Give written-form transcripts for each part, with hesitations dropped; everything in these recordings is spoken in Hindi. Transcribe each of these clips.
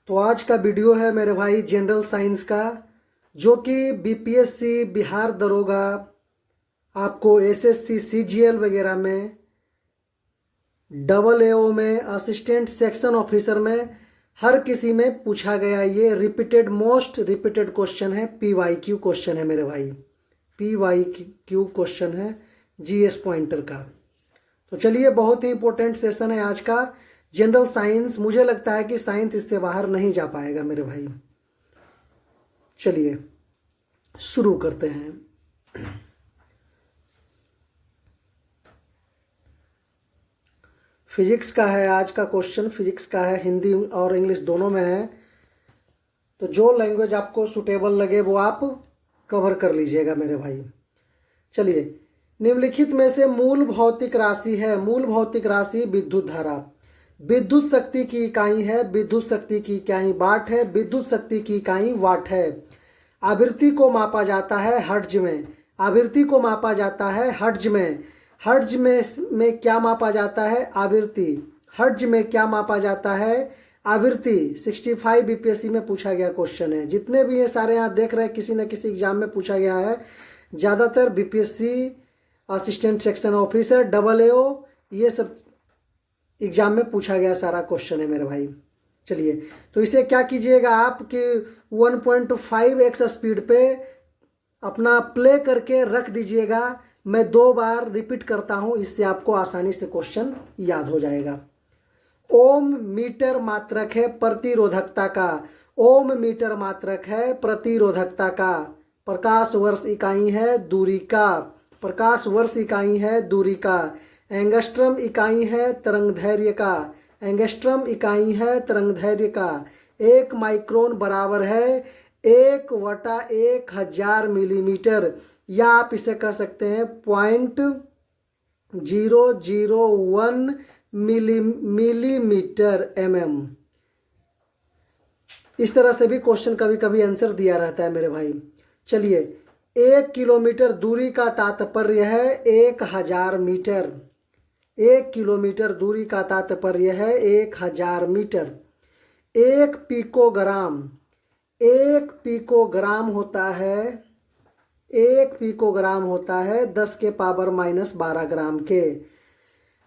तो आज का वीडियो है मेरे भाई जनरल साइंस का, जो कि बीपीएससी, बिहार दरोगा, आपको एसएससी, सीजीएल वगैरह में, डबल एओ में, असिस्टेंट सेक्शन ऑफिसर में, हर किसी में पूछा गया ये रिपीटेड, मोस्ट रिपीटेड क्वेश्चन है। पीवाईक्यू क्वेश्चन है मेरे भाई, पीवाईक्यू क्वेश्चन है जीएस पॉइंटर का। तो चलिए, बहुत ही इंपॉर्टेंट सेशन है आज का जनरल साइंस। मुझे लगता है कि साइंस इससे बाहर नहीं जा पाएगा मेरे भाई। चलिए शुरू करते हैं। फिजिक्स का है आज का क्वेश्चन, फिजिक्स का है, हिंदी और इंग्लिश दोनों में है। तो जो लैंग्वेज आपको सूटेबल लगे वो आप कवर कर लीजिएगा मेरे भाई। चलिए, निम्नलिखित में से मूल भौतिक राशि है। मूल भौतिक राशि विद्युत धारा। विद्युत शक्ति की इकाई है, विद्युत शक्ति की इकाई वाट है, विद्युत शक्ति की इकाई वाट है। आवृत्ति को मापा जाता है हर्ट्ज में। आवृत्ति को मापा जाता है हर्ट्ज में। हर्ट्ज में क्या मापा जाता है? आवृत्ति। हर्ट्ज में क्या मापा जाता है? आवृत्ति। 65 बीपीएससी में पूछा गया क्वेश्चन है। जितने भी ये सारे यहाँ देख रहे हैं, किसी न किसी एग्जाम में पूछा गया है। ज़्यादातर BPSC, assistant section officer, double AO, ये सब एग्जाम में पूछा गया सारा क्वेश्चन है मेरे भाई। चलिए, तो इसे क्या कीजिएगा आप कि 1.5x स्पीड पे अपना प्ले करके रख दीजिएगा। मैं 2 बार रिपीट करता हूं, इससे आपको आसानी से क्वेश्चन याद हो जाएगा। ओम मीटर मात्रक है प्रतिरोधकता का। ओम मीटर मात्रक है प्रतिरोधकता का। प्रकाश वर्ष इकाई है दूरी का। प्रकाश वर्ष इकाई है दूरी का। एंगस्ट्रम इकाई है तरंगदैर्घ्य का। एंगस्ट्रम इकाई है तरंगदैर्घ्य का। 1 माइक्रोन बराबर है 1/1000 मिलीमीटर, या आप इसे कह सकते हैं 0.001 मिलीमीटर mm। इस तरह से भी क्वेश्चन कभी कभी आंसर दिया रहता है मेरे भाई। चलिए, 1 किलोमीटर दूरी का तात्पर्य है 1000 मीटर। 1 किलोमीटर दूरी का तात्पर्य है 1000 मीटर। 1 पिकोग्राम। 1 पिकोग्राम होता है 1 पिकोग्राम होता है 10 के पावर -12 ग्राम के।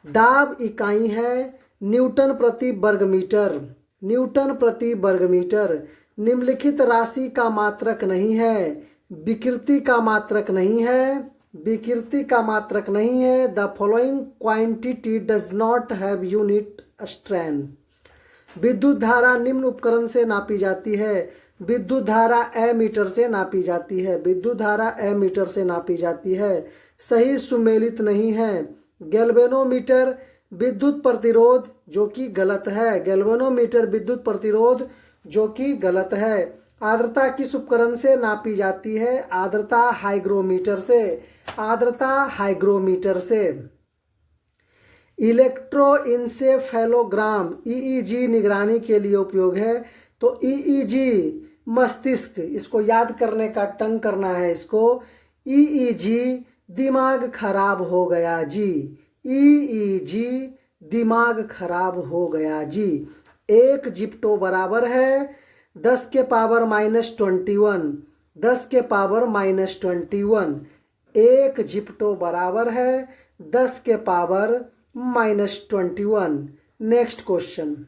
दाब इकाई है न्यूटन प्रति वर्ग मीटर। न्यूटन प्रति वर्ग मीटर। निम्नलिखित राशि का मात्रक नहीं है। विकृति का मात्रक नहीं है। विकृति का मात्रक नहीं है। The following quantity does not have unit strain. विद्युत धारा निम्न उपकरण से नापी जाती है। विद्युत धारा एमीटर से नापी जाती है। विद्युत धारा एमीटर से नापी जाती है। सही सुमेलित नहीं है। गैल्वेनोमीटर विद्युत प्रतिरोध, जो कि गलत है। गैल्वेनोमीटर विद्युत प्रतिरोध, जो कि गलत है। आर्द्रता किस उपकरण से नापी जाती है? आर्द्रता हाइग्रोमीटर से। आर्द्रता हाइग्रोमीटर से। इलेक्ट्रोइंसेफेलोग्राम ईईजी निगरानी के लिए उपयोग है। तो ईईजी मस्तिष्क, इसको याद करने का टंग करना है इसको। ईईजी दिमाग खराब हो गया जी। ईईजी दिमाग खराब हो गया जी। 1 जिप्टो बराबर है 10 के पावर -21। 10 के पावर -21। 1 जिप्टो बराबर है 10 के power -21। Next question.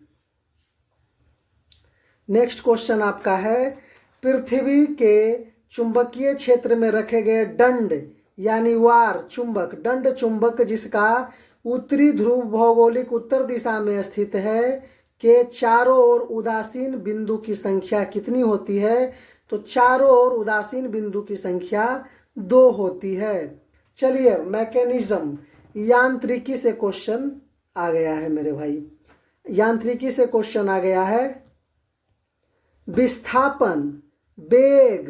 Next question आपका है, पृथ्वी के चुंबकीय क्षेत्र में रखे गए दंड यानी वार चुंबक, दंड चुंबक जिसका उत्तरी ध्रुव भौगोलिक उत्तर दिशा में स्थित है, के चारों ओर उदासीन बिंदु की संख्या कितनी होती है? तो चारों ओर उदासीन बिंदु की संख्या 2 होती है। चलिए, मैकेनिज्म, यांत्रिकी से क्वेश्चन आ गया है मेरे भाई। यांत्रिकी से क्वेश्चन आ गया है। विस्थापन, वेग,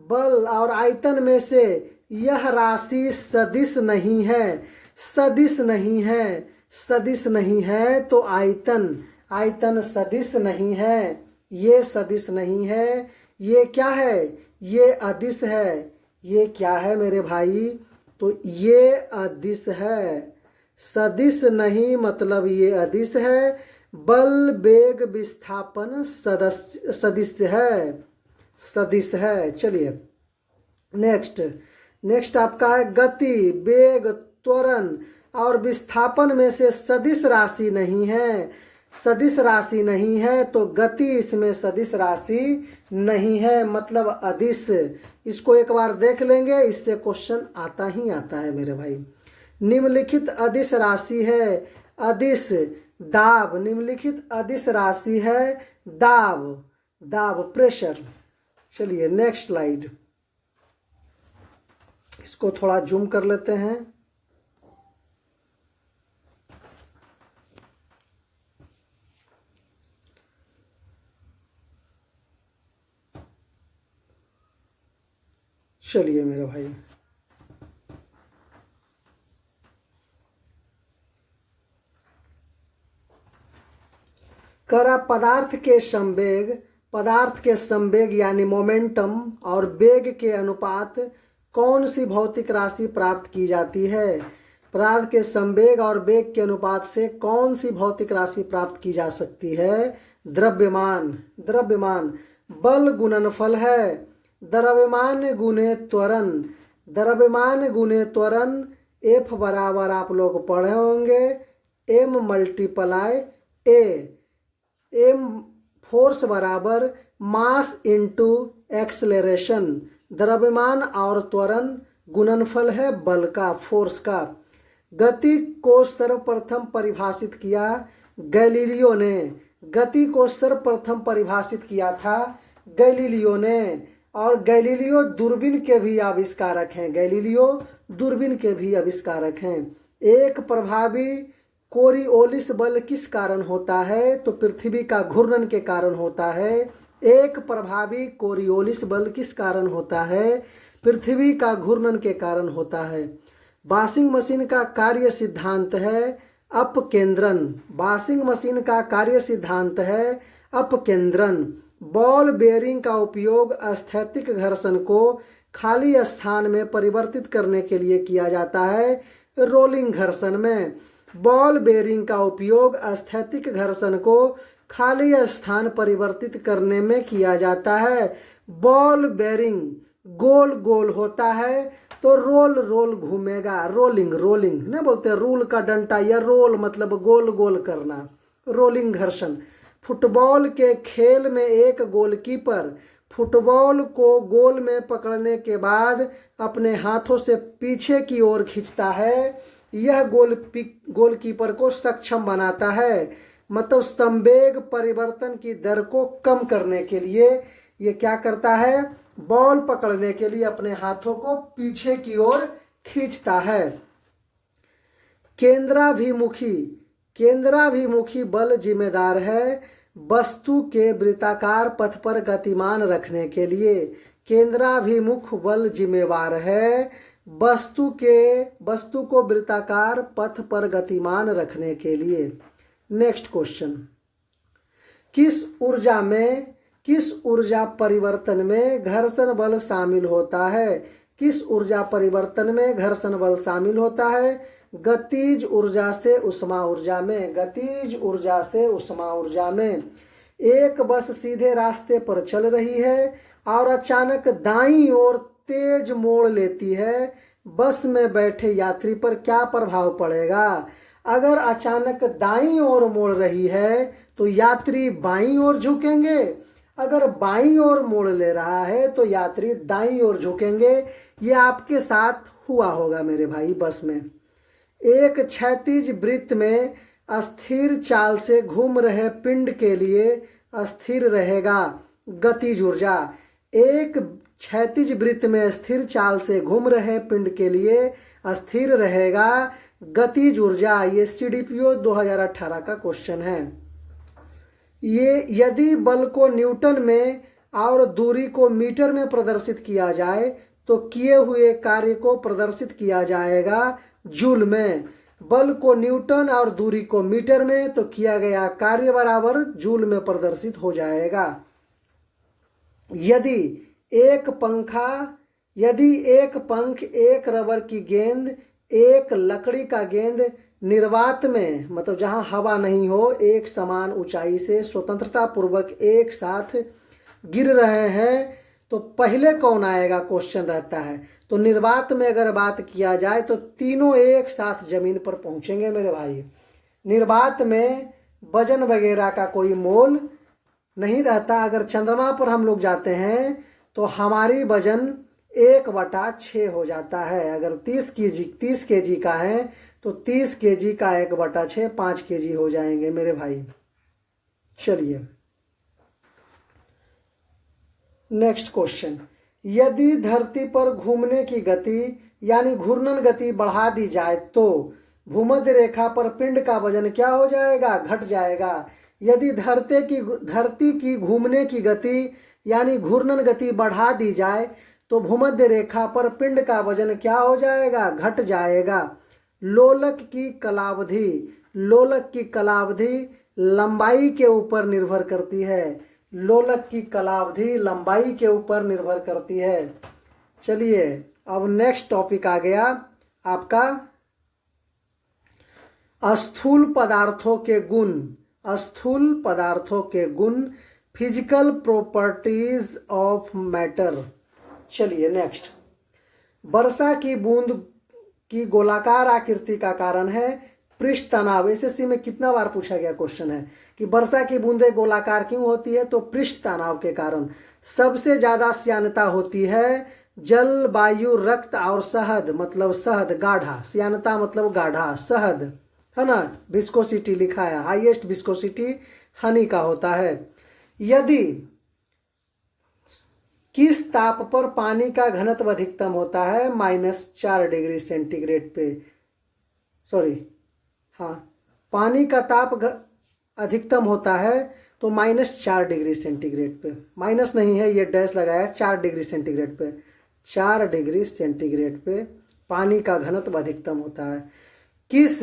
बल और आयतन में से यह राशि सदिश नहीं है। सदिश नहीं है। सदिश नहीं है तो आयतन। आयतन सदिश नहीं है। ये सदिश नहीं है। ये क्या है? ये अदिश है। ये क्या है मेरे भाई? तो ये अदिश है। सदिश नहीं मतलब ये अदिश है। बल वेग विस्थापन सदिश है। चलिए नेक्स्ट आपका है गति, वेग, त्वरण और विस्थापन में से सदिश राशि नहीं है। सदिश राशि नहीं है तो गति इसमें सदिश राशि नहीं है, मतलब अदिश। इसको एक बार देख लेंगे, इससे क्वेश्चन आता ही आता है मेरे भाई। निम्नलिखित अदिश राशि है अदिश दाब। निम्नलिखित अदिश राशि है दाब प्रेशर। चलिए नेक्स्ट स्लाइड, इसको थोड़ा जूम कर लेते हैं। चलिए मेरे भाई, करा पदार्थ के संवेग यानी मोमेंटम और वेग के अनुपात कौन सी भौतिक राशि प्राप्त की जाती है। पदार्थ के संवेग और वेग के अनुपात से कौन सी भौतिक राशि प्राप्त की जा सकती है। द्रव्यमान बल गुणनफल है। द्रव्यमान गुणे त्वरण F बराबर आप लोग पढ़े होंगे M multiply A। M force बराबर मास इंटू एक्सलेरेशन। द्रव्यमान और त्वरण गुणनफल है बल का, फोर्स का। गति को सर्वप्रथम परिभाषित किया गैलीलियो ने। गति को सर्वप्रथम परिभाषित किया था गैलीलियो ने। और गैलीलियो दूरबीन के भी आविष्कारक हैं। एक प्रभावी कोरियोलिस बल किस कारण होता है, तो पृथ्वी का घूर्णन के कारण होता है। एक प्रभावी कोरियोलिस बल किस कारण होता है, पृथ्वी का घूर्णन के कारण होता है। वॉशिंग मशीन का कार्य सिद्धांत है अपकेंद्रन। वॉशिंग मशीन का कार्य सिद्धांत है अपकेंद्रन। बॉल बेयरिंग का उपयोग स्थैतिक घर्षण को खाली स्थान में परिवर्तित करने के लिए किया जाता है रोलिंग घर्षण में। बॉल बेयरिंग का उपयोग स्थैतिक घर्षण को खाली स्थान परिवर्तित करने में किया जाता है। बॉल बेयरिंग गोल गोल होता है तो रोल घूमेगा। रोलिंग नहीं बोलते, रूल का डंटा या रोल मतलब गोल गोल करना, रोलिंग घर्षण। फुटबॉल के खेल में एक गोलकीपर फुटबॉल को गोल में पकड़ने के बाद अपने हाथों से पीछे की ओर खींचता है। यह गोलकीपर को सक्षम बनाता है, मतलब संवेग परिवर्तन की दर को कम करने के लिए ये क्या करता है, बॉल पकड़ने के लिए अपने हाथों को पीछे की ओर खींचता है। केंद्राभिमुखी बल जिम्मेदार है वस्तु के वृत्ताकार पथ पर गतिमान रखने के लिए। केंद्राभिमुख बल जिम्मेवार है वस्तु को वृत्ताकार पथ पर गतिमान रखने के लिए। नेक्स्ट क्वेश्चन, किस ऊर्जा परिवर्तन में घर्षण बल शामिल होता है। किस ऊर्जा परिवर्तन में घर्षण बल शामिल होता है। गतिज ऊर्जा से उष्मा ऊर्जा में। एक बस सीधे रास्ते पर चल रही है और अचानक दाईं ओर तेज मोड़ लेती है। बस में बैठे यात्री पर क्या प्रभाव पड़ेगा। अगर अचानक दाईं ओर मोड़ रही है तो यात्री बाईं ओर झुकेंगे। अगर बाईं ओर मोड़ ले रहा है तो यात्री दाईं ओर झुकेंगे। ये आपके साथ हुआ होगा मेरे भाई बस में। एक क्षैतिज वृत्त में अस्थिर चाल से घूम रहे पिंड के लिए स्थिर रहेगा गतिज ऊर्जा। एक क्षैतिज वृत्त में स्थिर चाल से घूम रहे पिंड के लिए स्थिर रहेगा गतिज ऊर्जा। ये CDPO 2018 का क्वेश्चन है। ये यदि बल को न्यूटन में और दूरी को मीटर में प्रदर्शित किया जाए तो किए हुए कार्य को प्रदर्शित किया जाएगा जूल में। बल को न्यूटन और दूरी को मीटर में तो किया गया कार्य बराबर जूल में प्रदर्शित हो जाएगा। यदि एक पंख, एक रबर की गेंद, एक लकड़ी का गेंद निर्वात में मतलब जहाँ हवा नहीं हो, एक समान ऊंचाई से स्वतंत्रता पूर्वक एक साथ गिर रहे हैं तो पहले कौन आएगा क्वेश्चन रहता है। तो निर्वात में अगर बात किया जाए तो तीनों एक साथ जमीन पर पहुंचेंगे मेरे भाई। निर्वात में वजन वगैरह का कोई मोल नहीं रहता। अगर चंद्रमा पर हम लोग जाते हैं तो हमारी वजन 1/6 हो जाता है। अगर 30 केजी का है तो 30 केजी का 1/6 5 केजी हो जाएंगे मेरे भाई। चलिए नेक्स्ट क्वेश्चन, यदि धरती पर घूमने की गति यानी घूर्णन गति बढ़ा दी जाए तो भूमध्य रेखा पर पिंड का वजन क्या हो जाएगा, घट जाएगा। यदि धरती की घूमने की गति यानी घूर्णन गति बढ़ा दी जाए तो भूमध्य रेखा पर पिंड का वजन क्या हो जाएगा, घट जाएगा। लोलक की कलावधि लंबाई के ऊपर निर्भर करती है। लोलक की कलावधि लंबाई के ऊपर निर्भर करती है। चलिए अब नेक्स्ट टॉपिक आ गया आपका स्थूल पदार्थों के गुण, फिजिकल प्रॉपर्टीज ऑफ मैटर। चलिए नेक्स्ट, वर्षा की बूंद की गोलाकार आकृति का कारण है पृष्ठ तनाव। एसएससी में कितना बार पूछा गया क्वेश्चन है कि वर्षा की बूंदें गोलाकार क्यों होती है, तो पृष्ठ तनाव के कारण। सबसे ज्यादा श्यानता होती है जल, वायु, रक्त और शहद मतलब शहद गाढ़ा, श्यानता मतलब गाढ़ा, शहद है ना, विस्कोसिटी लिखा है, हाईएस्ट विस्कोसिटी हनी का होता है। यदि किस ताप पर पानी का घनत्व अधिकतम होता है, -4 डिग्री सेंटीग्रेड पे, पानी का ताप अधिकतम होता है तो -4 डिग्री सेंटीग्रेड पे, माइनस नहीं है ये डैश लगाया, 4 डिग्री सेंटीग्रेड पे, 4 डिग्री सेंटीग्रेड पे पानी का घनत्व अधिकतम होता है। किस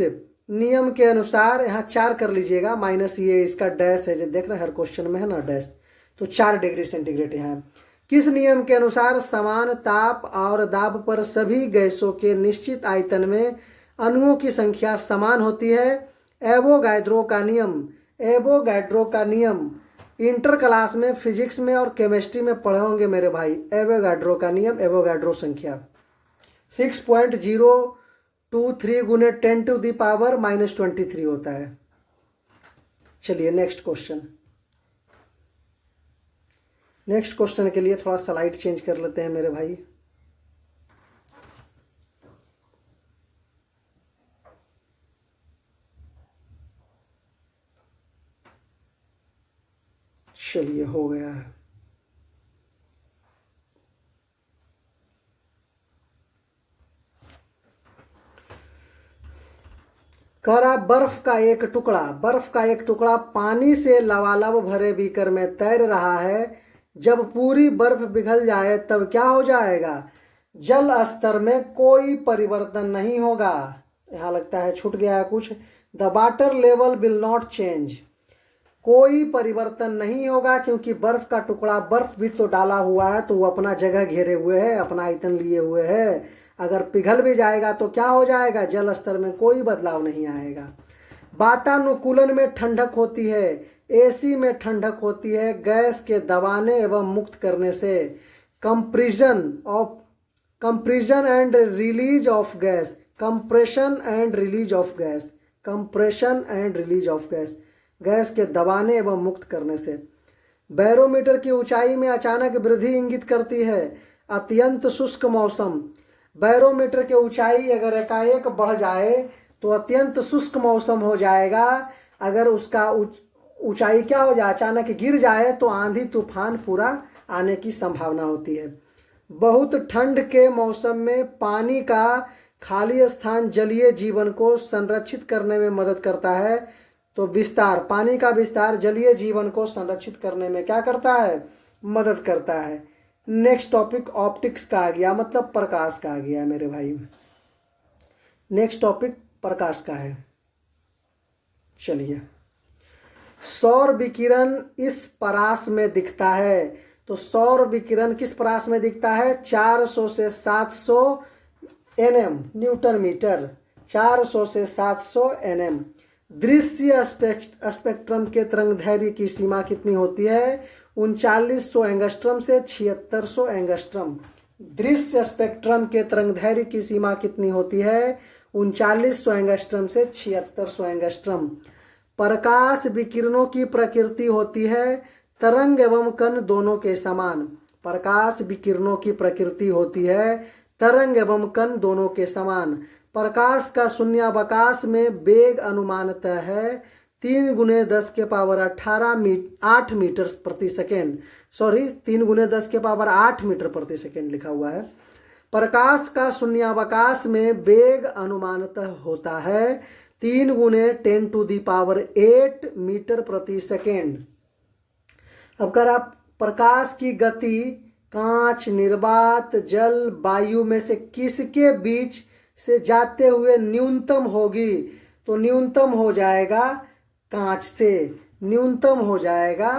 नियम के अनुसार, यहाँ 4 कर लीजिएगा, माइनस ये इसका डैश है जो देख रहे हैं हर क्वेश्चन में है ना डैश, तो 4 डिग्री सेंटीग्रेड यहाँ है। किस नियम के अनुसार समान ताप और दाब पर सभी गैसों के निश्चित आयतन में अणुओं की संख्या समान होती है, एवोगैड्रो का नियम इंटर क्लास में फिजिक्स में और केमिस्ट्री में पढ़े होंगे मेरे भाई। एवोगैड्रो का नियम, एवोगैड्रो संख्या 6.023 गुने 10⁻⁻23 होता है। चलिए नेक्स्ट क्वेश्चन के लिए थोड़ा स्लाइड चेंज कर लेते हैं मेरे भाई। चलिए हो गया है। कह रहा बर्फ का एक टुकड़ा पानी से लबालब भरे बीकर में तैर रहा है। जब पूरी बर्फ पिघल जाए तब क्या हो जाएगा, जल स्तर में कोई परिवर्तन नहीं होगा। यहाँ लगता है छूट गया है कुछ, the water level will not change, कोई परिवर्तन नहीं होगा क्योंकि बर्फ का टुकड़ा, बर्फ भी तो डाला हुआ है तो वो अपना जगह घेरे हुए है, अपना आयतन लिए हुए है। अगर पिघल भी जाएगा तो क्या हो जाएगा, जल स्तर में कोई बदलाव नहीं आएगा। वातानुकूलन में ठंडक होती है, एसी में ठंडक होती है गैस के दबाने एवं मुक्त करने से। Compression and release of gas, gas के दबाने एवं मुक्त करने से। बैरोमीटर की ऊंचाई में अचानक वृद्धि इंगित करती है अत्यंत शुष्क मौसम। बैरोमीटर की ऊंचाई अगर एकाएक बढ़ जाए तो अत्यंत शुष्क मौसम हो जाएगा। अगर उसका ऊंचाई क्या हो जाए, अचानक गिर जाए तो आंधी तूफान पूरा आने की संभावना होती है। बहुत ठंड के मौसम में पानी का खाली स्थान जलीय जीवन को संरक्षित करने में मदद करता है। तो विस्तार, पानी का विस्तार जलीय जीवन को संरक्षित करने में क्या करता है, मदद करता है। नेक्स्ट टॉपिक ऑप्टिक्स का आ गया, मतलब प्रकाश का आ गया मेरे भाई। नेक्स्ट टॉपिक प्रकाश का है। चलिए, सौर विकिरण इस परास में दिखता है। तो सौर विकिरण किस परास में दिखता है, 400 से 700 nm न्यूटन मीटर, 400 से 700 nm। दृश्य स्पेक्ट्रम के तरंगदैर्घ्य की सीमा कितनी होती है? 3900 एंगस्ट्रम से 7600 एंगस्ट्रम। दृश्य स्पेक्ट्रम के तरंगदैर्घ्य की सीमा कितनी होती है? 3900 एंगस्ट्रम से 7600 एंगस्ट्रम। प्रकाश विकिरणों की प्रकृति होती है तरंग एवं कण दोनों के समान। प्रकाश विकिरणों की प्रकृति होती है तरंग एवं कण दोनों के समान। प्रकाश का शून्यावकाश में वेग अनुमानतः है 3 × 10⁸ मीटर प्रति सेकेंड। सॉरी, 3 × 10⁸ मीटर प्रति सेकेंड लिखा हुआ है। प्रकाश का शून्यावकाश में वेग अनुमानतः होता है 3 × 10⁸ मीटर प्रति सेकेंड। अब अगर आप प्रकाश की गति कांच, निर्वात, जल, वायु में से किसके बीच से जाते हुए न्यूनतम होगी, तो न्यूनतम हो जाएगा कांच से। न्यूनतम हो जाएगा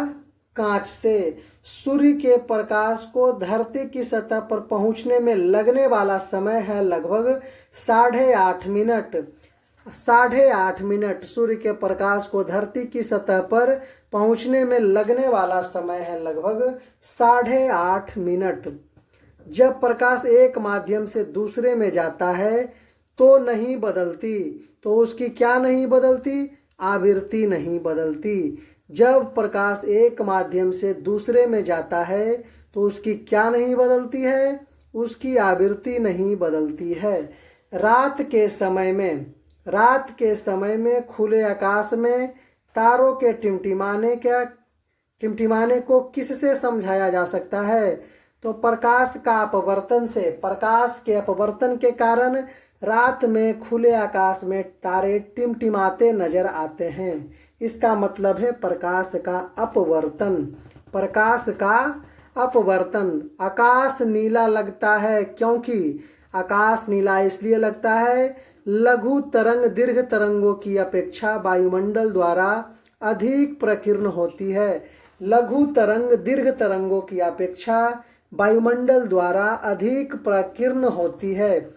कांच से। सूर्य के प्रकाश को धरती की सतह पर पहुंचने में लगने वाला समय है लगभग 8.5 मिनट। 8.5 मिनट सूर्य के प्रकाश को धरती की सतह पर पहुंचने में लगने वाला समय है लगभग 8.5 मिनट। जब प्रकाश एक माध्यम से दूसरे में जाता है तो नहीं बदलती, तो उसकी क्या नहीं बदलती? आवृत्ति नहीं बदलती। जब प्रकाश एक माध्यम से दूसरे में जाता है तो उसकी क्या नहीं बदलती है? उसकी आवृत्ति नहीं बदलती है। रात के समय में खुले आकाश में तारों के टिमटिमाने को किससे समझाया जा सकता है? तो प्रकाश का अपवर्तन से। प्रकाश के अपवर्तन के कारण रात में खुले आकाश में तारे टिमटिमाते नजर आते हैं। इसका मतलब है प्रकाश का अपवर्तन। प्रकाश का अपवर्तन। आकाश नीला लगता है क्योंकि आकाश नीला इसलिए लगता है लघु तरंग दीर्घ तरंगों की अपेक्षा वायुमंडल द्वारा अधिक प्रकीर्ण होती है। लघु तरंग दीर्घ तरंगों की अपेक्षा वायुमंडल द्वारा अधिक प्रकीर्ण होती है।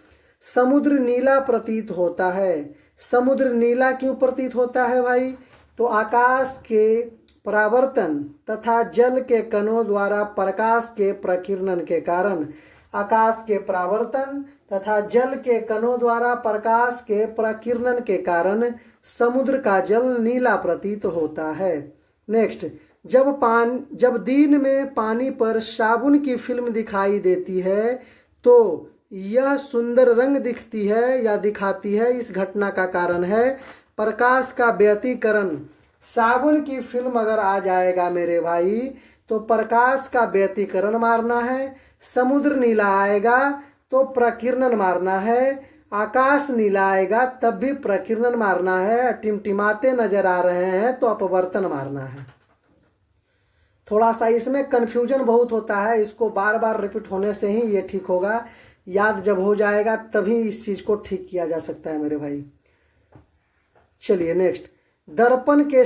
समुद्र नीला प्रतीत होता है। समुद्र नीला क्यों प्रतीत होता है भाई? तो आकाश के परावर्तन तथा जल के कणों द्वारा प्रकाश के प्रकीर्णन के कारण। आकाश के परावर्तन तथा जल के कणों द्वारा प्रकाश के प्रकीर्णन के कारण समुद्र का जल नीला प्रतीत होता है। नेक्स्ट, जब दिन में पानी पर साबुन की फिल्म दिखाई देती है तो यह सुंदर रंग दिखती है या दिखाती है। इस घटना का कारण है प्रकाश का व्यतिकरण। साबुन की फिल्म अगर आ जाएगा मेरे भाई तो प्रकाश का व्यतिकरण मारना है। समुद्र नीला आएगा तो प्रकीर्णन मारना है। आकाश नीला आएगा तब भी प्रकीर्णन मारना है। टिमटिमाते नजर आ रहे हैं तो अपवर्तन मारना है। थोड़ा सा इसमें कन्फ्यूजन बहुत होता है, इसको बार बार रिपीट होने से ही ये ठीक होगा। याद जब हो जाएगा तभी इस चीज को ठीक किया जा सकता है मेरे भाई। चलिए नेक्स्ट, दर्पण के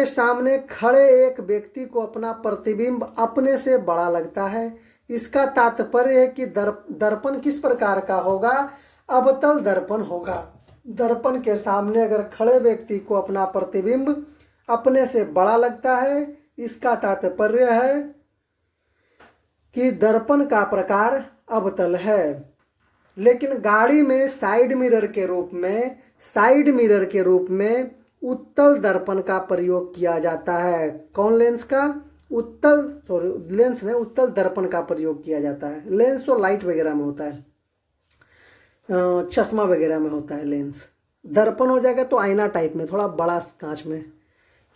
सामने खड़े एक व्यक्ति को अपना प्रतिबिंब अपने से बड़ा लगता है। इसका तात्पर्य है कि दर्पण किस प्रकार का होगा? अवतल दर्पण होगा। दर्पण के सामने अगर खड़े व्यक्ति को अपना प्रतिबिंब अपने से बड़ा लगता है, इसका तात्पर्य है कि दर्पण का प्रकार अवतल है। लेकिन गाड़ी में साइड मिरर के रूप में उत्तल दर्पण का प्रयोग किया जाता है। कौन लेंस का? उत्तल दर्पण का प्रयोग किया जाता है। लेंस तो लाइट वगैरह में होता है, चश्मा वगैरह में होता है लेंस। दर्पण हो जाएगा तो आईना टाइप में, थोड़ा बड़ा कांच में।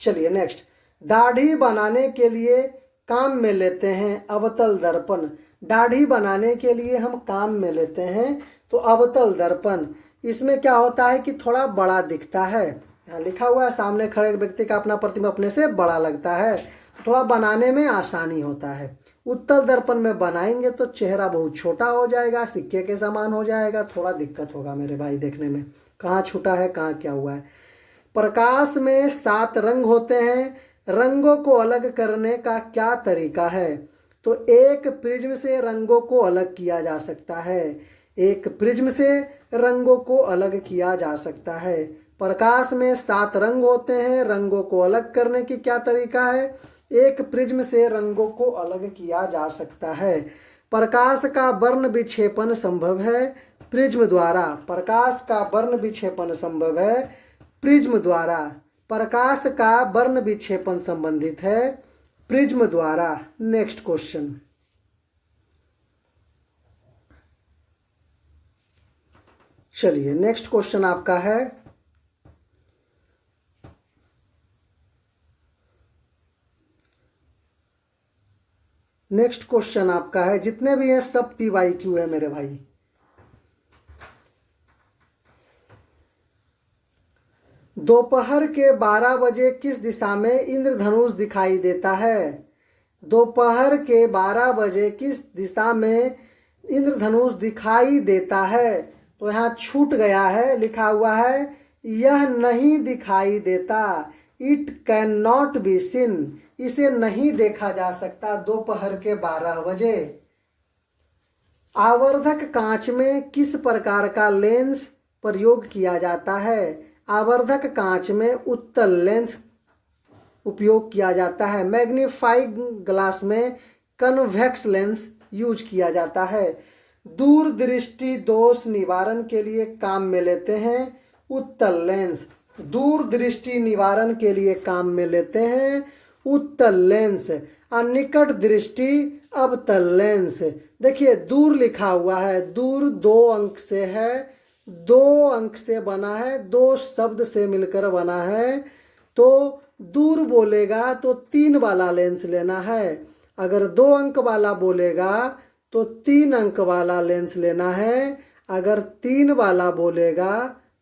चलिए नेक्स्ट, दाढ़ी बनाने के लिए काम में लेते हैं अवतल दर्पण। दाढ़ी बनाने के लिए हम काम में लेते हैं तो अवतल दर्पण। इसमें क्या होता है कि थोड़ा बड़ा दिखता है। यहाँ लिखा हुआ है सामने खड़े व्यक्ति का अपना प्रतिबिंब अपने से बड़ा लगता है, थोड़ा बनाने में आसानी होता है। उत्तल दर्पण में बनाएंगे तो चेहरा बहुत छोटा हो जाएगा, सिक्के के समान हो जाएगा, थोड़ा दिक्कत होगा मेरे भाई देखने में, कहाँ छूटा है कहाँ क्या हुआ है। प्रकाश में 7 रंग होते हैं। रंगों को अलग करने का क्या तरीका है? तो एक प्रिज्म से रंगों को अलग किया जा सकता है। एक प्रिज्म से रंगों को अलग किया जा सकता है। प्रकाश में 7 रंग होते हैं। रंगों को अलग करने की क्या तरीका है? एक प्रिज्म से रंगों को अलग किया जा सकता है। प्रकाश का वर्ण विक्षेपण संभव है प्रिज्म द्वारा। प्रकाश का वर्ण विक्षेपण संभव है प्रिज्म द्वारा। प्रकाश का वर्ण विक्षेपण संबंधित है प्रिज्म द्वारा। Next question. चलिए नेक्स्ट क्वेश्चन आपका है, नेक्स्ट क्वेश्चन आपका है, जितने भी हैं सब PYQ है मेरे भाई। दोपहर के 12 बजे किस दिशा में इंद्रधनुष दिखाई देता है? दोपहर के 12 बजे किस दिशा में इंद्रधनुष दिखाई देता है? तो यहाँ छूट गया है, लिखा हुआ है यह नहीं दिखाई देता। It can not be seen. इसे नहीं देखा जा सकता दोपहर के 12 बजे। आवर्धक कांच में किस प्रकार का लेंस प्रयोग किया जाता है? आवर्धक कांच में उत्तल लेंस उपयोग किया जाता है। मैग्नीफाइंग ग्लास में कन्वेक्स लेंस यूज किया जाता है। दूरदृष्टि दोष निवारण के लिए काम में लेते हैं उत्तल लेंस। दूरदृष्टि निवारण के लिए काम में लेते हैं उत्तल लेंस। और निकट दृष्टि अवतल लेंस। देखिए दूर लिखा हुआ है, दूर 2 अंक से है, 2 अंक से बना है, 2 शब्द से मिलकर बना है। तो दूर बोलेगा तो 3 वाला लेंस लेना है। अगर 2 अंक वाला बोलेगा तो 3 अंक वाला लेंस लेना है। अगर 3 वाला बोलेगा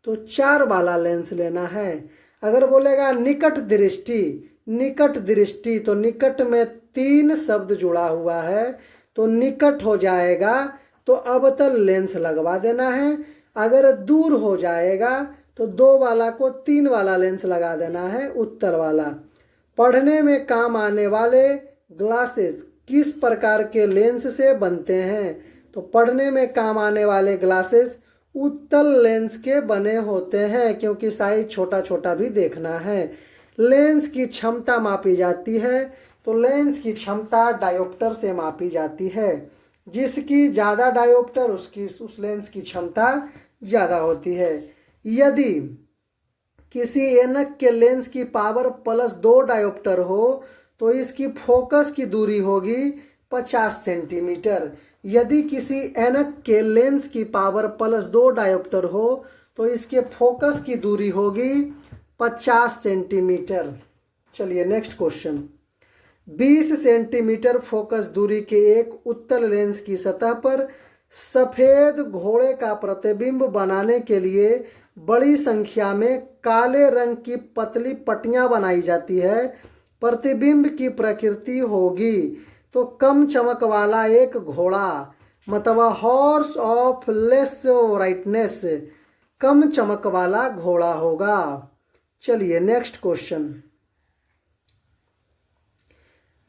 तो 4 वाला लेंस लेना है। अगर बोलेगा निकट दृष्टि, निकट दृष्टि तो निकट में 3 शब्द जुड़ा हुआ है तो निकट हो जाएगा तो अवतल लेंस लगवा देना है। अगर दूर हो जाएगा तो 2 वाला को 3 वाला लेंस लगा देना है उत्तर वाला। पढ़ने में काम आने वाले ग्लासेस किस प्रकार के लेंस से बनते हैं? तो पढ़ने में काम आने वाले ग्लासेस उत्तल लेंस के बने होते हैं, क्योंकि साइज छोटा छोटा भी देखना है। लेंस की क्षमता मापी जाती है तो लेंस की क्षमता डायोप्टर से मापी जाती है। जिसकी ज़्यादा डायोप्टर उसकी उस लेंस की क्षमता ज़्यादा होती है। यदि किसी ऐनक के लेंस की पावर +2 डायोप्टर हो तो इसकी फोकस की दूरी होगी 50 सेंटीमीटर। यदि किसी ऐनक के लेंस की पावर +2 डायोप्टर हो तो इसके फोकस की दूरी होगी 50 सेंटीमीटर। चलिए नेक्स्ट क्वेश्चन। 20 सेंटीमीटर फोकस दूरी के एक उत्तल लेंस की सतह पर सफेद घोड़े का प्रतिबिंब बनाने के लिए बड़ी संख्या में काले रंग की पतली पट्टियां बनाई जाती है। प्रतिबिंब की प्रकृति होगी तो कम चमक वाला एक घोड़ा, मतलब हॉर्स ऑफ लेस ब्राइटनेस, कम चमक वाला घोड़ा होगा। चलिए नेक्स्ट क्वेश्चन।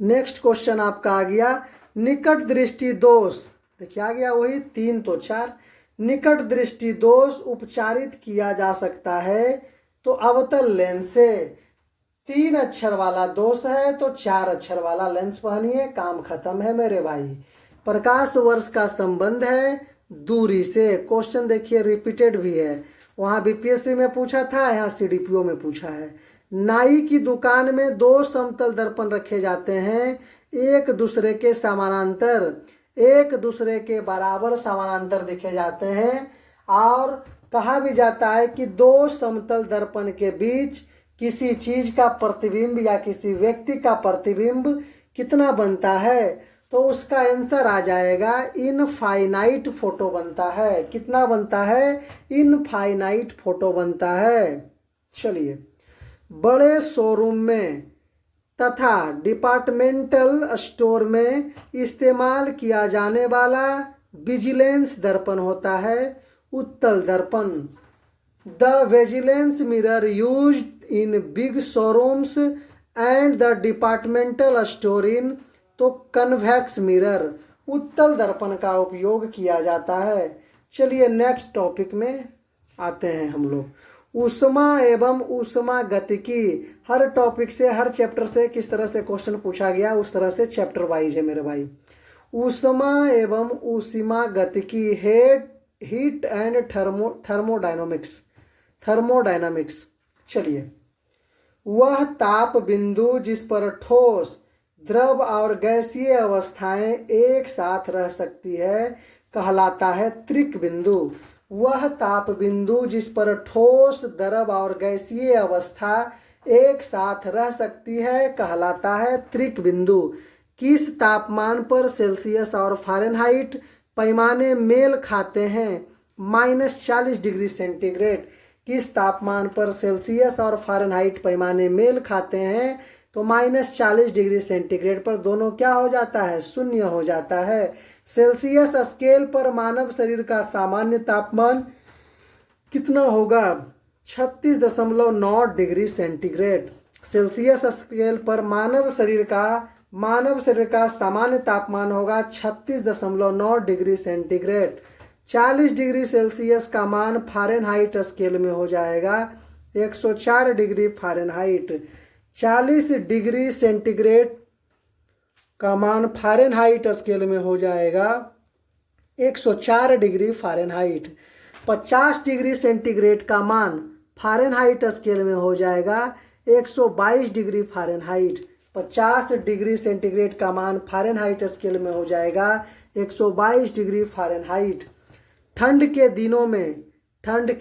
नेक्स्ट क्वेश्चन आपका आ गया निकट दृष्टि दोष। देखिए आ गया वही 3 तो 4। निकट दृष्टि दोष उपचारित किया जा सकता है तो अवतल लेंस से। 3 अक्षर वाला दोष है तो 4 अक्षर वाला लेंस पहनिए, काम खत्म है मेरे भाई। प्रकाश वर्ष का संबंध है दूरी से। क्वेश्चन देखिए रिपीटेड भी है, वहाँ BPSC में पूछा था, यहाँ CDPO में पूछा है। नाई की दुकान में 2 समतल दर्पण रखे जाते हैं, एक दूसरे के समानांतर, एक दूसरे के बराबर समानांतर दिखे जाते हैं। और कहा भी जाता है कि 2 समतल दर्पण के बीच किसी चीज का प्रतिबिंब या किसी व्यक्ति का प्रतिबिंब कितना बनता है? तो उसका आंसर आ जाएगा इनफाइनाइट फोटो बनता है। कितना बनता है? इनफाइनाइट फोटो बनता है। चलिए, बड़े शोरूम में तथा डिपार्टमेंटल स्टोर में इस्तेमाल किया जाने वाला विजिलेंस दर्पण होता है उत्तल दर्पण। The vigilance mirror used in big showrooms and the departmental store in. तो कन्वेक्स मिरर, उत्तल दर्पण का उपयोग किया जाता है। चलिए नेक्स्ट टॉपिक में आते हैं हम लोग। ऊष्मा एवं ऊष्मा गतिकी, हर टॉपिक से हर चैप्टर से किस तरह से क्वेश्चन पूछा गया उस तरह से चैप्टर वाइज है मेरे भाई। ऊष्मा एवं ऊष्मा गतिकी, हीट एंड थर्मोडायनामिक्स। चलिए, वह ताप बिंदु जिस पर ठोस, द्रव और गैसीय अवस्थाएं एक साथ रह सकती है कहलाता है त्रिक बिंदु। वह ताप बिंदु जिस पर ठोस, द्रव और गैसीय अवस्था एक साथ रह सकती है कहलाता है त्रिक बिंदु। किस तापमान पर सेल्सियस और फ़ारेनहाइट पैमाने मेल खाते हैं? -40 डिग्री सेंटीग्रेड। किस तापमान पर सेल्सियस और फ़ारेनहाइट पैमाने मेल खाते हैं? तो -40 डिग्री सेंटीग्रेड पर दोनों क्या हो जाता है? शून्य हो जाता है। सेल्सियस स्केल पर मानव शरीर का सामान्य तापमान कितना होगा? 36.9 डिग्री सेंटीग्रेड। सेल्सियस स्केल पर मानव शरीर का सामान्य तापमान होगा 36.9 डिग्री सेंटीग्रेड। 40 डिग्री सेल्सियस का मान फ़ारेनहाइट स्केल में हो जाएगा 104 डिग्री फ़ारेनहाइट। 40 डिग्री सेंटीग्रेड का मान फ़ारेनहाइट स्केल में हो जाएगा 104 डिग्री फ़ारेनहाइट। 50 डिग्री सेंटीग्रेड का मान फ़ारेनहाइट स्केल में हो जाएगा 122 डिग्री फ़ारेनहाइट। 50 डिग्री सेंटीग्रेड का मान फ़ारेनहाइट स्केल में हो जाएगा 122 डिग्री फ़ारेनहाइट। ठंड के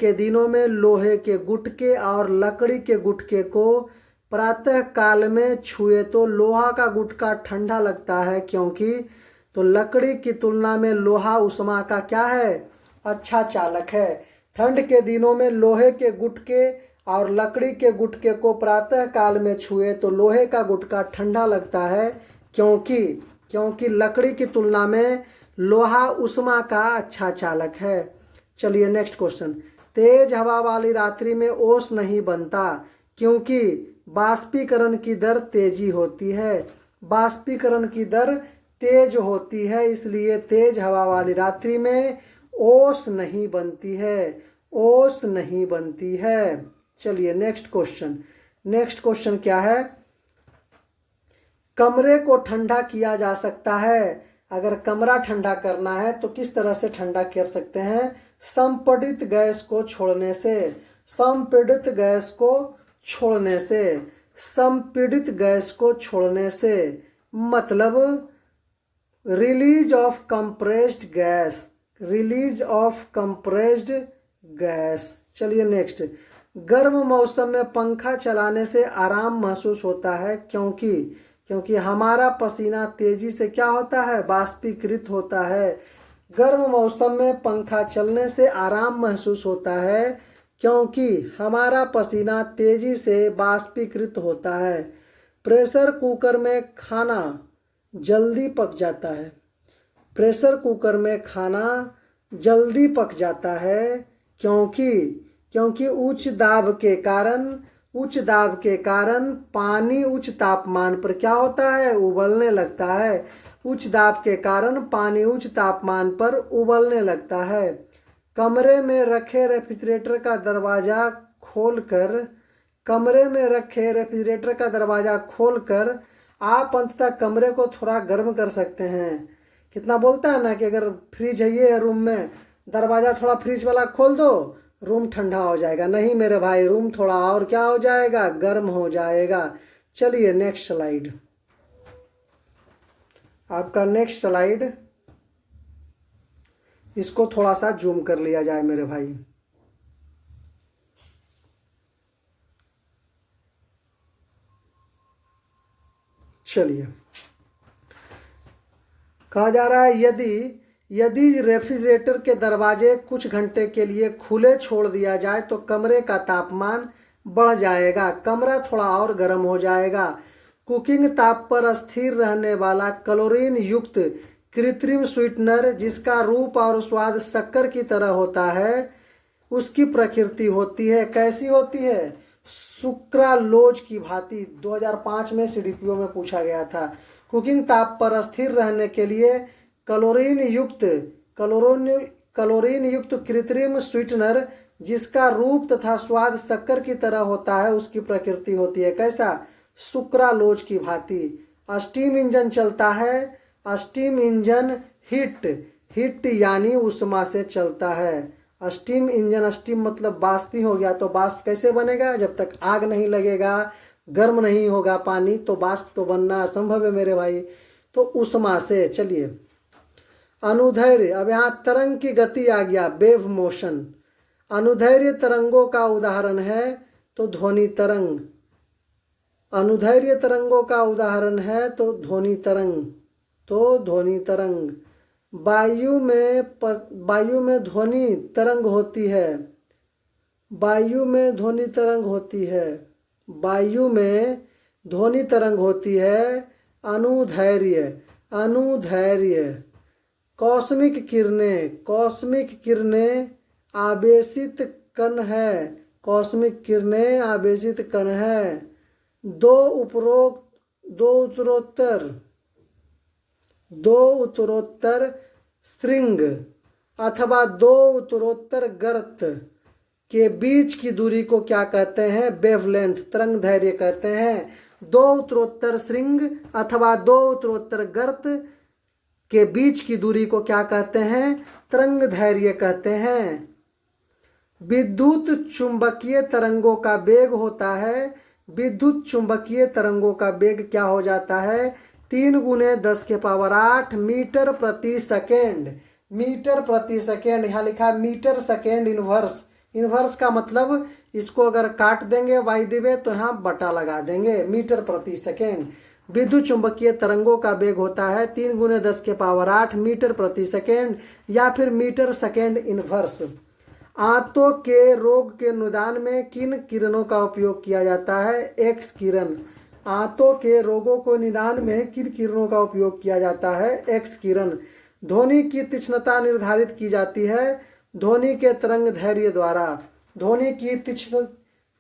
दिनों में लोहे के गुटके और लकड़ी के गुटके को प्रातः काल में छुए तो लोहा का गुटका ठंडा लगता है, क्योंकि तो लकड़ी की तुलना में लोहा ऊष्मा का क्या है? अच्छा चालक है। ठंड के दिनों में लोहे के गुटके और लकड़ी के गुटके को प्रातः काल में छुए तो लोहे का गुटका ठंडा लगता है, क्योंकि लकड़ी की तुलना में लोहा ऊष्मा का अच्छा चालक है। चलिए नेक्स्ट क्वेश्चन। तेज हवा वाली रात्रि में ओस नहीं बनता, क्योंकि बाष्पीकरण की दर तेजी होती है। बाष्पीकरण की दर तेज होती है, इसलिए तेज हवा वाली रात्रि में ओस नहीं बनती है। चलिए नेक्स्ट क्वेश्चन क्या है? कमरे को ठंडा किया जा सकता है। अगर कमरा ठंडा करना है तो किस तरह से ठंडा कर सकते हैं? संपीड़ित गैस को छोड़ने से, मतलब रिलीज ऑफ कंप्रेस्ड गैस। चलिए नेक्स्ट। गर्म मौसम में पंखा चलाने से आराम महसूस होता है, क्योंकि हमारा पसीना तेजी से क्या होता है? बाष्पीकृत होता है। गर्म मौसम में पंखा चलने से आराम महसूस होता है, क्योंकि हमारा पसीना तेजी से बाष्पीकृत होता है। प्रेशर कुकर में खाना जल्दी पक जाता है, क्योंकि उच्च दाब के कारण पानी उच्च तापमान पर क्या होता है? उबलने लगता है। उच्च दाब के कारण पानी उच्च तापमान पर उबलने लगता है। कमरे में रखे रेफ्रिजरेटर का दरवाज़ा खोलकर आप अंततः कमरे को थोड़ा गर्म कर सकते हैं। कितना बोलता है ना कि अगर फ्रिज है ये रूम में, दरवाज़ा थोड़ा फ्रिज वाला खोल दो, रूम ठंडा हो जाएगा। नहीं मेरे भाई, रूम थोड़ा और क्या हो जाएगा? गर्म हो जाएगा। चलिए नेक्स्ट स्लाइड। आपका नेक्स्ट स्लाइड, इसको थोड़ा सा जूम कर लिया जाए मेरे भाई। चलिए, कहा जा रहा है यदि रेफ्रिजरेटर के दरवाजे कुछ घंटे के लिए खुले छोड़ दिया जाए तो कमरे का तापमान बढ़ जाएगा, कमरा थोड़ा और गर्म हो जाएगा। कुकिंग ताप पर स्थिर रहने वाला क्लोरीन युक्त कृत्रिम स्वीटनर, जिसका रूप और स्वाद शक्कर की तरह होता है, उसकी प्रकृति होती है, कैसी होती है? सुक्रालोज की भांति। 2005 में CDPO में पूछा गया था। कुकिंग ताप पर स्थिर रहने के लिए कैलोरीन युक्त कृत्रिम स्वीटनर जिसका रूप तथा स्वाद शक्कर की तरह होता है उसकी प्रकृति होती है कैसा? सुक्रालोज की भांति। स्टीम इंजन चलता है। स्टीम इंजन हिट यानी उष्मा से चलता है। स्टीम इंजन, स्टीम मतलब बाष्प ही हो गया, तो बाष्प कैसे बनेगा? जब तक आग नहीं लगेगा, गर्म नहीं होगा पानी, तो बाष्प तो बनना असंभव है मेरे भाई। तो उष्मा से। चलिए, अनुदैर्घ्य, अब यहाँ तरंग की गति आ गया, वेव मोशन। अनुदैर्घ्य तरंगों का उदाहरण है तो ध्वनि तरंग। अनुदैर्घ्य तरंगों का उदाहरण है तो ध्वनि तरंग। वायु में ध्वनि तरंग होती है। वायु में ध्वनि तरंग होती है। अनुदैर्घ्य। कॉस्मिक किरणें आवेशित कण है। दो उत्तरोत्तर स्ट्रिंग अथवा दो उत्तरोत्तर गर्त के बीच की दूरी को क्या कहते हैं? वेवलेंथ, तरंग दैर्घ्य कहते हैं। दो उत्तरोत्तर स्ट्रिंग अथवा दो उत्तरोत्तर गर्त के बीच की दूरी को क्या कहते हैं? तरंग दैर्घ्य कहते हैं। विद्युत चुंबकीय तरंगों का वेग होता है। विद्युत चुंबकीय तरंगों का वेग क्या हो जाता है? 3 × 10⁸ मीटर प्रति सेकेंड। मीटर प्रति सेकेंड, यहाँ लिखा है मीटर सेकेंड इनवर्स। इनवर्स का मतलब इसको अगर काट देंगे वायदीवे तो यहाँ बटा लगा देंगे, मीटर प्रति सेकेंड। विद्युत चुंबकीय तरंगों का वेग होता है 3 × 10⁸ मीटर प्रति सेकेंड या फिर मीटर सेकेंड इनवर्स। आंतों के रोग के निदान में किन किरणों का उपयोग किया जाता है? एक्स किरण। आंतों के रोगों को निदान में किन किरणों का उपयोग किया जाता है? एक्स किरण। ध्वनि की तीक्ष्णता निर्धारित की जाती है ध्वनि के तरंग दैर्घ्य द्वारा। ध्वनि की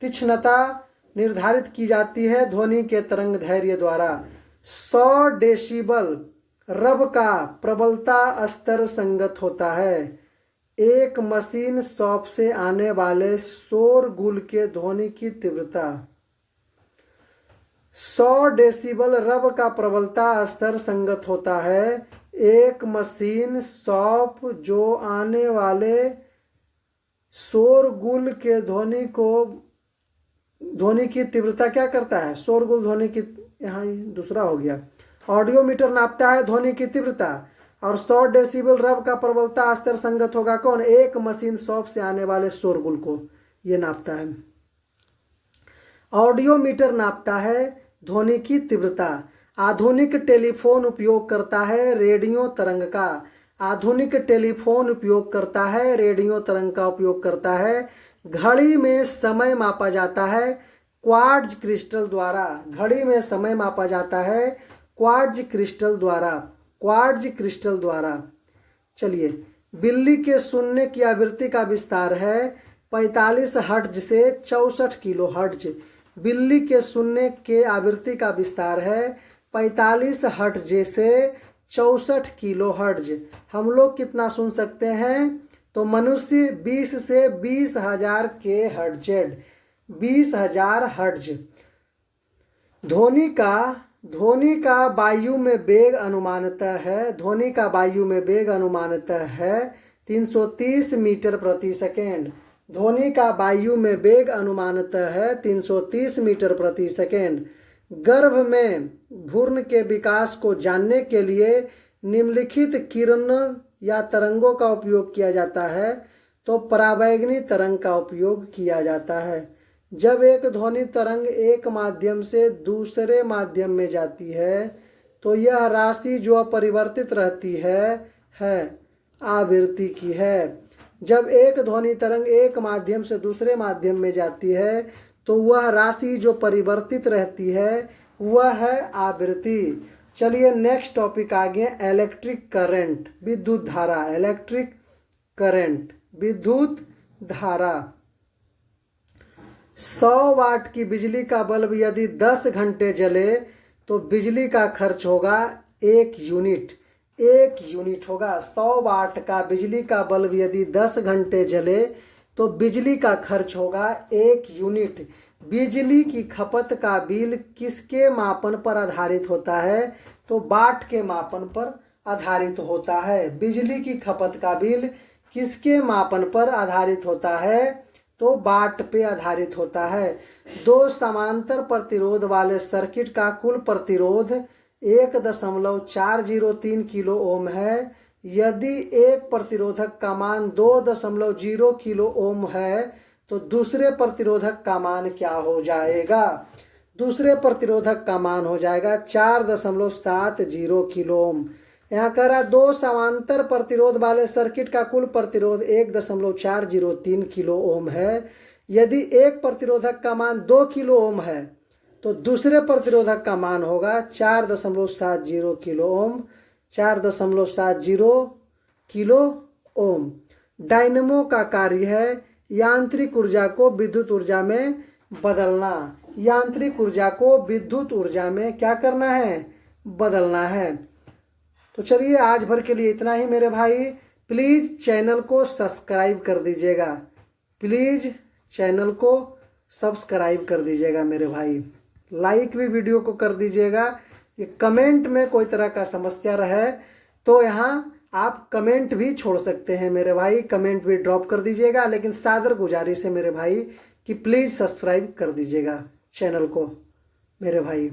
तीक्ष्णता निर्धारित की जाती है ध्वनि के तरंग दैर्घ्य द्वारा। 100 डेसिबल रब का प्रबलता स्तर संगत होता है। एक मशीन शॉप से आने वाले शोरगुल के ध्वनि की तीव्रता। 100 डेसिबल रब का प्रबलता स्तर संगत होता है। एक मशीन शॉप जो आने वाले शोरगुल के ध्वनि की तीव्रता क्या करता है? शोरगुल ध्वनि की, यहाँ दूसरा हो गया। ऑडियोमीटर नापता है ध्वनि की तीव्रता और 100 डेसिबल रब का प्रबलता स्तर संगत होगा कौन? एक मशीन शॉप से आने वाले शोरगुल को ये नापता है। ऑडियोमीटर नापता है ध्वनि की तीव्रता। आधुनिक टेलीफोन उपयोग करता है रेडियो तरंग का। आधुनिक टेलीफोन उपयोग करता है रेडियो तरंग का उपयोग करता है। घड़ी में समय मापा जाता है क्वार्ट्ज क्रिस्टल द्वारा। घड़ी में समय मापा जाता है क्वार्ट्ज क्रिस्टल द्वारा। चलिए, बिल्ली के सुनने की आवृत्ति का विस्तार है 45 हर्ट्ज से 64 किलो हर्ट्ज। बिल्ली के सुनने के आवृत्ति का विस्तार है 45 हर्ट्ज से 64 किलो हर्ट्ज। हम लोग कितना सुन सकते हैं? तो मनुष्य 20 से 20,000 के हर्ट्ज। 20,000 हर्ट्ज। ध्वनि का वायु में वेग अनुमानतः है 330 मीटर प्रति सेकेंड। ध्वनि का वायु में वेग अनुमानतः है 330 मीटर प्रति सेकेंड। गर्भ में भ्रूण के विकास को जानने के लिए निम्नलिखित किरण या तरंगों का उपयोग किया जाता है। तो परावैगनी तरंग का उपयोग किया जाता है। जब एक ध्वनि तरंग एक माध्यम से दूसरे माध्यम में जाती है तो यह राशि जो अपरिवर्तित रहती है आवृत्ति की है। जब एक ध्वनि तरंग एक माध्यम से दूसरे माध्यम में जाती है तो वह राशि जो परिवर्तित रहती है वह है आवृत्ति। चलिए, नेक्स्ट टॉपिक आ गया इलेक्ट्रिक करंट, विद्युत धारा। इलेक्ट्रिक करंट, विद्युत धारा। 100 वाट की बिजली का बल्ब यदि 10 घंटे जले तो बिजली का खर्च होगा 1 यूनिट होगा। 100 वाट का बिजली का बल्ब यदि 10 घंटे जले तो बिजली का खर्च होगा 1 यूनिट। बिजली की खपत का बिल किसके मापन पर आधारित होता है? तो वाट के मापन पर आधारित होता है। बिजली की खपत का बिल किसके मापन पर आधारित होता है? तो वाट पे आधारित होता है। दो समांतर प्रतिरोध वाले सर्किट का कुल प्रतिरोध 1.403 किलो ओम है। यदि एक प्रतिरोधक का मान 2.0 किलो ओम है तो दूसरे प्रतिरोधक का मान क्या हो जाएगा? दूसरे प्रतिरोधक का मान हो जाएगा 4.70 किलो ओम। यहाँ कह रहा दो समांतर प्रतिरोध वाले सर्किट का कुल प्रतिरोध 1.403 किलो ओम है। यदि एक प्रतिरोधक का मान 2 किलो ओम है तो दूसरे प्रतिरोधक का मान होगा 4.70 kilo ohm. 4.70 kilo ohm. Dynamo का कार्य है यांत्रिक ऊर्जा को विद्युत ऊर्जा में बदलना। यांत्रिक ऊर्जा को विद्युत ऊर्जा में क्या करना है? बदलना है। तो चलिए आज भर के लिए इतना ही मेरे भाई। प्लीज़ चैनल को सब्सक्राइब कर दीजिएगा। प्लीज़ चैनल को सब्सक्राइब कर दीजिएगा मेरे भाई। लाइक भी वीडियो को कर दीजिएगा। ये कमेंट में कोई तरह का समस्या रहे तो यहाँ आप कमेंट भी छोड़ सकते हैं मेरे भाई। कमेंट भी ड्रॉप कर दीजिएगा। लेकिन सादर गुजारिश है मेरे भाई कि प्लीज़ सब्सक्राइब कर दीजिएगा चैनल को मेरे भाई।